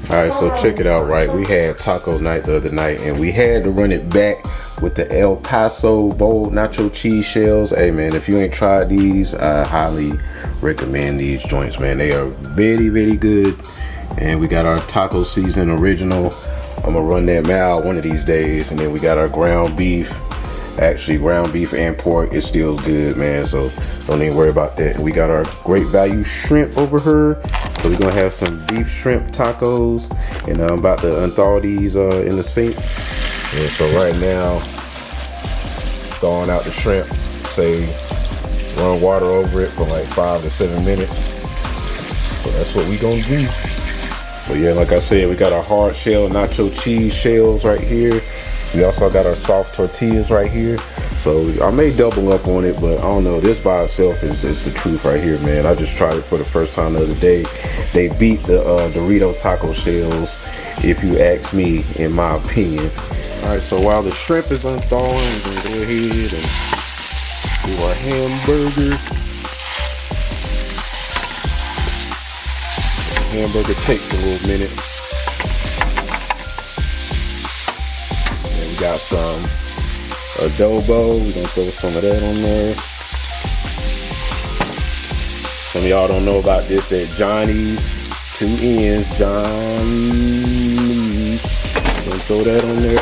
Alright, so check it out, right? We had taco night the other night and we had to run it back with the El Paso bold nacho cheese shells. Hey man, if you ain't tried these, I highly recommend these joints, man. They are very, very good. And we got our taco season original. I'm gonna run that out one of these days. And then we got our ground beef. Actually, ground beef and pork is still good, man, so don't even worry about that. We got our great value shrimp over here, so we're gonna have some beef shrimp tacos, and I'm about to unthaw these in the sink. And so right now, thawing out the shrimp, say run water over it for like 5 to 7 minutes. So that's what we gonna do. But yeah, like I said, we got our hard shell nacho cheese shells right here. We also got our soft tortillas right here. So I may double up on it, but I don't know. This by itself is the truth right here, man. I just tried it for the first time the other day. They beat the Dorito taco shells, if you ask me, in my opinion. All right, so while the shrimp is unthawing, we're gonna go ahead and do our hamburger. The hamburger takes a little minute. We got some adobo. We're gonna throw some of that on there. Some of y'all don't know about this at Johnny's, 2 N's, Johnny's. Gonna throw that on there.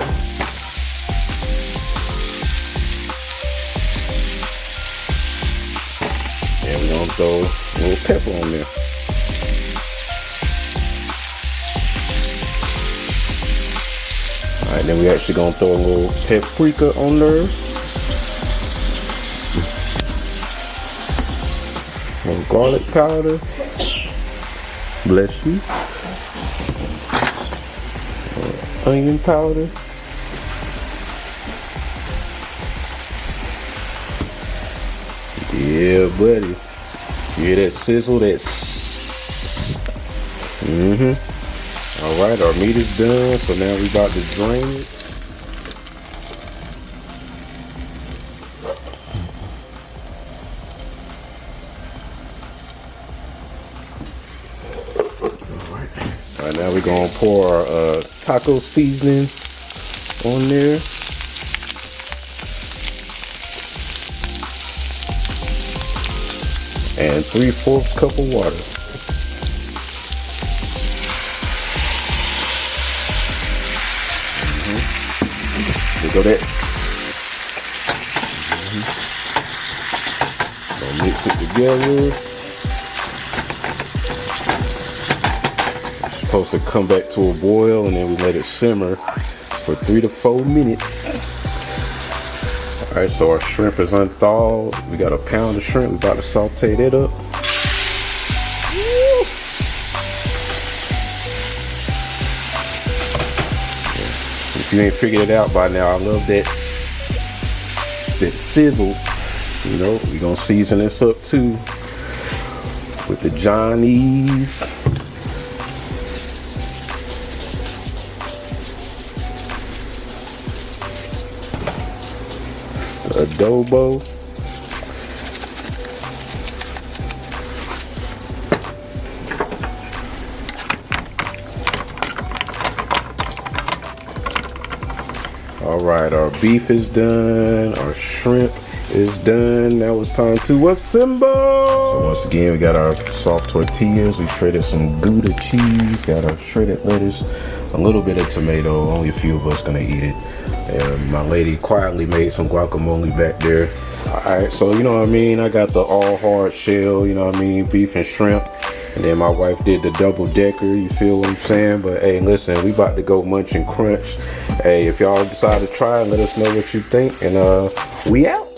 And we're gonna throw a little pepper on there. Alright, then we actually gonna throw a little paprika on there. A little garlic powder. Bless you. Onion powder. Yeah, buddy. You hear that sizzle? Alright, our meat is done, so now we about to drain it. Alright, now we're gonna pour our taco seasoning on there. And 3/4 cup of water. Go that. Gonna mix it together. It's supposed to come back to a boil, and then we let it simmer for 3 to 4 minutes. All right, so our shrimp is unthawed. We got a pound of shrimp. We're about to saute that up. If you ain't figured it out by now, I love that sizzle. You know, we're gonna season this up too with the Johnny's. The adobo. Alright, our beef is done, our shrimp is done. Now it's time to assemble. So once again, we got our soft tortillas. We shredded some Gouda cheese, got our shredded lettuce, a little bit of tomato. Only a few of us gonna eat it. And my lady quietly made some guacamole back there. Alright, so you know what I mean? I got the all hard shell, you know what I mean? Beef and shrimp. And then my wife did the double decker, you feel what I'm saying? But hey, listen, we about to go munch and crunch. Hey, if y'all decide to try, let us know what you think. And we out.